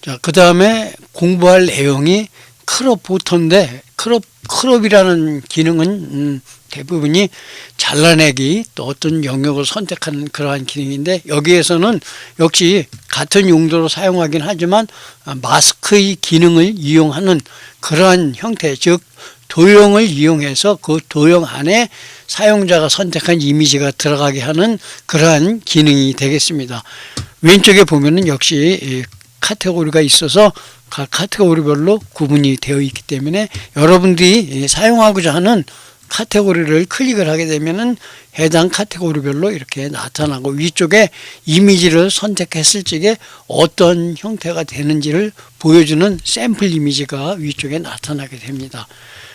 자, 그 다음에 공부할 내용이 크롭 포토인데, 크롭이라는 기능은 대부분이 잘라내기 또 어떤 영역을 선택하는 그러한 기능인데, 여기에서는 역시 같은 용도로 사용하긴 하지만 마스크의 기능을 이용하는 그러한 형태, 즉 도형을 이용해서 그 도형 안에 사용자가 선택한 이미지가 들어가게 하는 그러한 기능이 되겠습니다. 왼쪽에 보면은 역시 카테고리가 있어서 각 카테고리별로 구분이 되어 있기 때문에 여러분들이 사용하고자 하는 카테고리를 클릭을 하게 되면은 해당 카테고리별로 이렇게 나타나고, 위쪽에 이미지를 선택했을 적에 어떤 형태가 되는지를 보여주는 샘플 이미지가 위쪽에 나타나게 됩니다.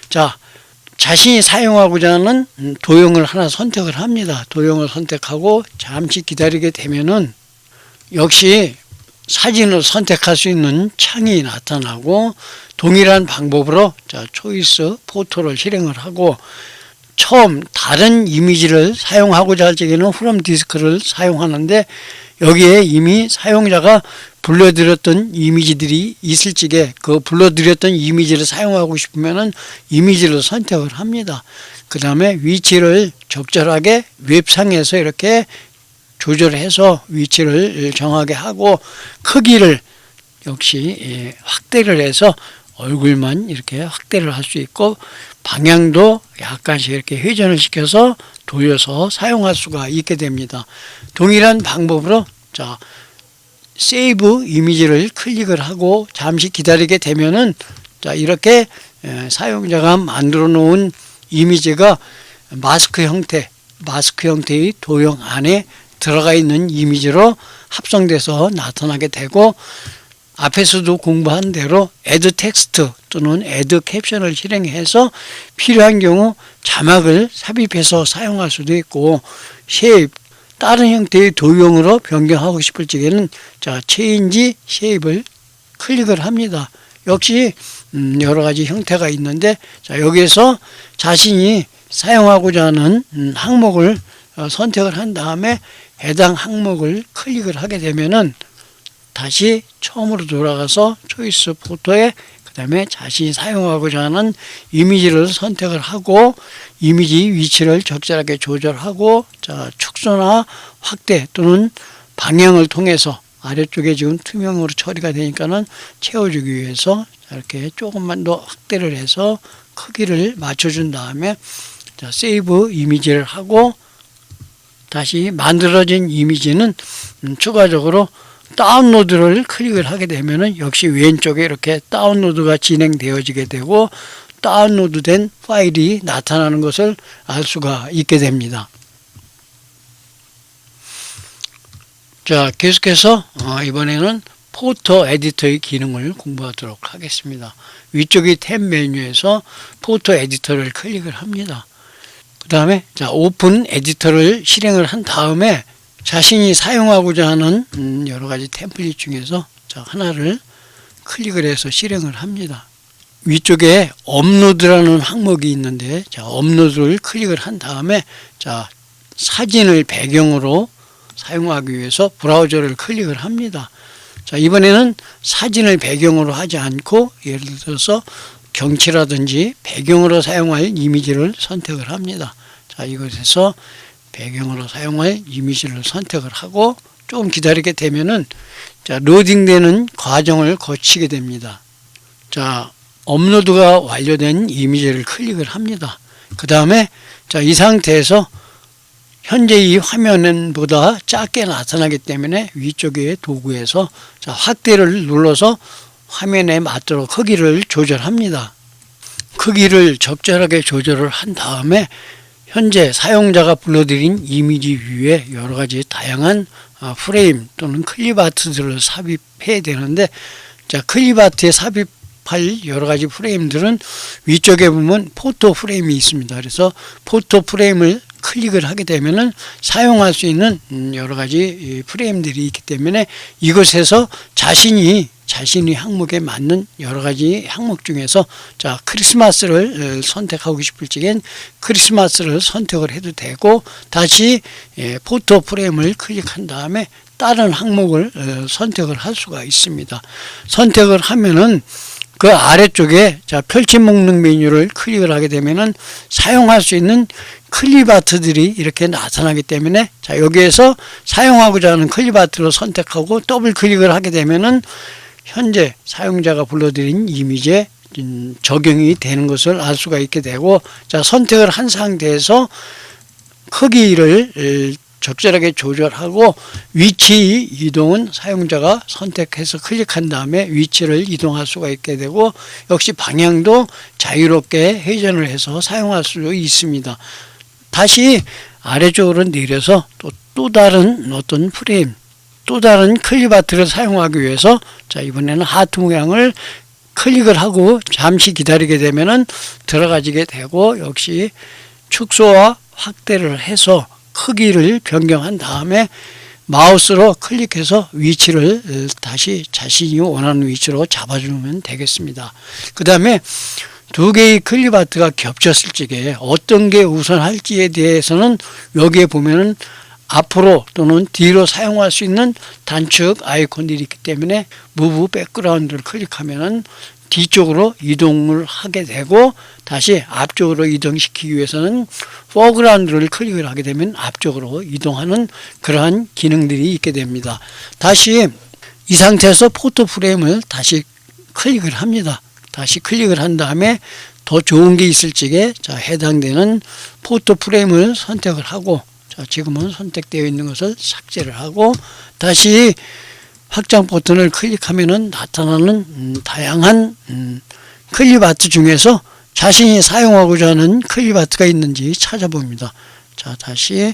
자, 자신이 사용하고자 하는 도형을 하나 선택을 합니다. 도형을 선택하고 잠시 기다리게 되면은 역시 사진을 선택할 수 있는 창이 나타나고, 동일한 방법으로 초이스 포토를 실행을 하고, 처음 다른 이미지를 사용하고자 할 적에는 프롬 디스크를 사용하는데, 여기에 이미 사용자가 불러들였던 이미지들이 있을 적에 그 불러들였던 이미지를 사용하고 싶으면은 이미지를 선택을 합니다. 그 다음에 위치를 적절하게 웹상에서 이렇게 조절해서 위치를 정하게 하고, 크기를 역시 확대를 해서 얼굴만 이렇게 확대를 할 수 있고, 방향도 약간씩 이렇게 회전을 시켜서 돌려서 사용할 수가 있게 됩니다. 동일한 방법으로 세이브 이미지를 클릭을 하고 잠시 기다리게 되면은 이렇게 사용자가 만들어 놓은 이미지가 마스크 형태의 도형 안에 들어가 있는 이미지로 합성돼서 나타나게 되고, 앞에서도 공부한 대로 add 텍스트 또는 add 캡션을 실행해서 필요한 경우 자막을 삽입해서 사용할 수도 있고, 쉐입, 다른 형태의 도형으로 변경하고 싶을 적에는 체인지 쉐입을 클릭을 합니다. 역시 여러 가지 형태가 있는데, 여기에서 자신이 사용하고자 하는 항목을 선택을 한 다음에 해당 항목을 클릭을 하게 되면은 다시 처음으로 돌아가서 초이스 포토에 그 다음에 자신이 사용하고자 하는 이미지를 선택을 하고, 이미지 위치를 적절하게 조절하고, 축소나 확대 또는 방향을 통해서 아래쪽에 지금 투명으로 처리가 되니까는 채워주기 위해서 이렇게 조금만 더 확대를 해서 크기를 맞춰준 다음에 세이브 이미지를 하고, 다시 만들어진 이미지는 추가적으로 다운로드를 클릭을 하게 되면은 역시 왼쪽에 이렇게 다운로드가 진행되어지게 되고, 다운로드된 파일이 나타나는 것을 알 수가 있게 됩니다. 자, 계속해서 이번에는 포토 에디터의 기능을 공부하도록 하겠습니다. 위쪽의 탭 메뉴에서 포토 에디터를 클릭을 합니다. 그 다음에 오픈 에디터를 실행을 한 다음에 자신이 사용하고자 하는 여러 가지 템플릿 중에서 하나를 클릭을 해서 실행을 합니다. 위쪽에 업로드라는 항목이 있는데, 업로드를 클릭을 한 다음에 사진을 배경으로 사용하기 위해서 브라우저를 클릭을 합니다. 이번에는 사진을 배경으로 하지 않고, 예를 들어서 경치라든지 배경으로 사용할 이미지를 선택을 합니다. 이것에서 배경으로 사용할 이미지를 선택을 하고 조금 기다리게 되면은 로딩되는 과정을 거치게 됩니다. 업로드가 완료된 이미지를 클릭을 합니다. 그 다음에 이 상태에서 현재 이 화면보다 작게 나타나기 때문에 위쪽의 도구에서 확대를 눌러서 화면에 맞도록 크기를 조절합니다. 크기를 적절하게 조절을 한 다음에 현재 사용자가 불러들인 이미지 위에 여러 가지 다양한 프레임 또는 클립 아트들을 삽입해야 되는데, 클립 아트에 삽입할 여러 가지 프레임들은 위쪽에 보면 포토 프레임이 있습니다. 그래서 포토 프레임을 클릭을 하게 되면은 사용할 수 있는 여러 가지 프레임들이 있기 때문에 이것에서 자신이 자신의 항목에 맞는 여러 가지 항목 중에서 자, 크리스마스를 선택하고 싶을 적엔 크리스마스를 선택을 해도 되고, 다시 포토 프레임을 클릭한 다음에 다른 항목을 선택을 할 수가 있습니다. 선택을 하면은 그 아래쪽에 자, 펼침 목록 메뉴를 클릭을 하게 되면은 사용할 수 있는 클립아트들이 이렇게 나타나기 때문에, 자, 여기에서 사용하고자 하는 클립아트를 선택하고 더블 클릭을 하게 되면은 현재 사용자가 불러들인 이미지에 적용이 되는 것을 알 수가 있게 되고, 자, 선택을 한 상태에서 크기를 적절하게 조절하고 위치 이동은 사용자가 선택해서 클릭한 다음에 위치를 이동할 수가 있게 되고, 역시 방향도 자유롭게 회전을 해서 사용할 수 있습니다. 다시 아래쪽으로 내려서 또 다른 어떤 프레임, 또 다른 클립아트를 사용하기 위해서 자, 이번에는 하트 모양을 클릭을 하고 잠시 기다리게 되면은 들어가지게 되고, 역시 축소와 확대를 해서 크기를 변경한 다음에 마우스로 클릭해서 위치를 다시 자신이 원하는 위치로 잡아주면 되겠습니다. 그 다음에 두 개의 클립아트가 겹쳤을 적에 어떤 게 우선할지에 대해서는 여기에 보면은 앞으로 또는 뒤로 사용할 수 있는 단축 아이콘들이 있기 때문에 무브 백그라운드를 클릭하면은 뒤쪽으로 이동을 하게 되고, 다시 앞쪽으로 이동시키기 위해서는 포그라운드를 클릭을 하게 되면 앞쪽으로 이동하는 그러한 기능들이 있게 됩니다. 다시 이 상태에서 포토 프레임을 다시 클릭을 합니다. 다시 클릭을 한 다음에 더 좋은 게 있을 적에 자, 해당되는 포토 프레임을 선택을 하고, 자, 지금은 선택되어 있는 것을 삭제를 하고, 다시 확장 버튼을 클릭하면은 나타나는 다양한 클립아트 중에서 자신이 사용하고자 하는 클립아트가 있는지 찾아봅니다. 자, 다시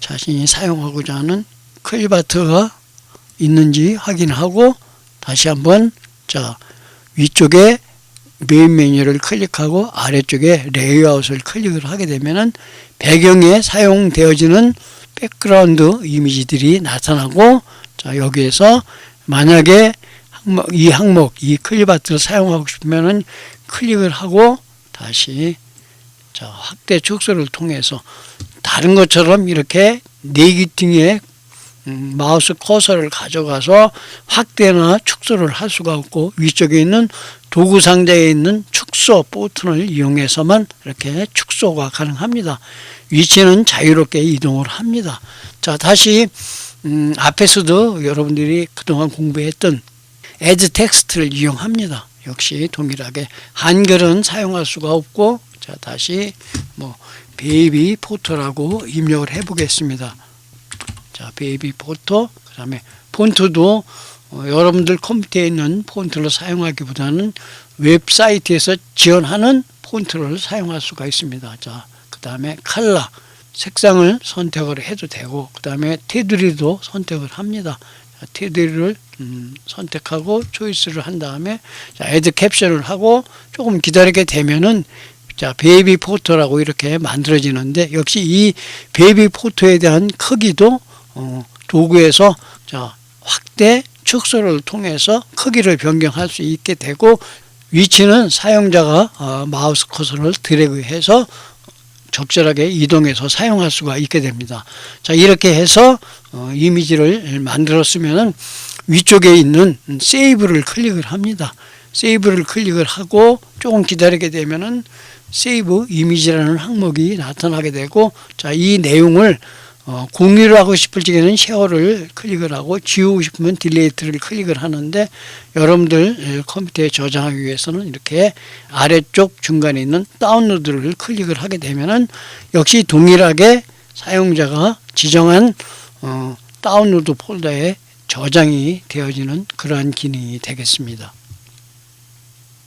자신이 사용하고자 하는 클립아트가 있는지 확인하고, 다시 한번 자, 위쪽에 메인 메뉴를 클릭하고 아래쪽에 레이아웃을 클릭을 하게 되면은 배경에 사용되어지는 백그라운드 이미지들이 나타나고, 자, 여기에서 만약에 이 항목, 이 클립아트를 사용하고 싶으면은 클릭을 하고 다시 자, 확대 축소를 통해서 다른 것처럼 이렇게 네기팅에 마우스 커서를 가져가서 확대나 축소를 할 수가 없고, 위쪽에 있는 도구 상자에 있는 축소 버튼을 이용해서만 이렇게 축소가 가능합니다. 위치는 자유롭게 이동을 합니다. 자, 다시 앞에서도 여러분들이 그동안 공부했던 add 텍스트를 이용합니다. 역시 동일하게 한글은 사용할 수가 없고, 자, 다시 뭐 베이비 포토라고 입력을 해 보겠습니다. 자, 베이비 포토, 그 다음에 폰트도 여러분들 컴퓨터에 있는 폰트를 사용하기보다는 웹사이트에서 지원하는 폰트를 사용할 수가 있습니다. 자, 그 다음에 컬러, 색상을 선택을 해도 되고, 그 다음에 테두리도 선택을 합니다. 자, 테두리를 선택하고 초이스를 한 다음에 자, 애드 캡션을 하고 조금 기다리게 되면은 자, 베이비 포토라고 이렇게 만들어지는데, 역시 이 베이비 포토에 대한 크기도 도구에서 자, 확대, 축소를 통해서 크기를 변경할 수 있게 되고, 위치는 사용자가 마우스 커서를 드래그해서 적절하게 이동해서 사용할 수가 있게 됩니다. 자, 이렇게 해서 이미지를 만들었으면은 위쪽에 있는 세이브를 클릭을 합니다. 세이브를 클릭을 하고 조금 기다리게 되면은 세이브 이미지라는 항목이 나타나게 되고, 자, 이 내용을 공유를 하고 싶을 적에는 쉐어를 클릭을 하고, 지우고 싶으면 딜리트를 클릭을 하는데, 여러분들 컴퓨터에 저장하기 위해서는 이렇게 아래쪽 중간에 있는 다운로드를 클릭을 하게 되면은 역시 동일하게 사용자가 지정한 다운로드 폴더에 저장이 되어지는 그러한 기능이 되겠습니다.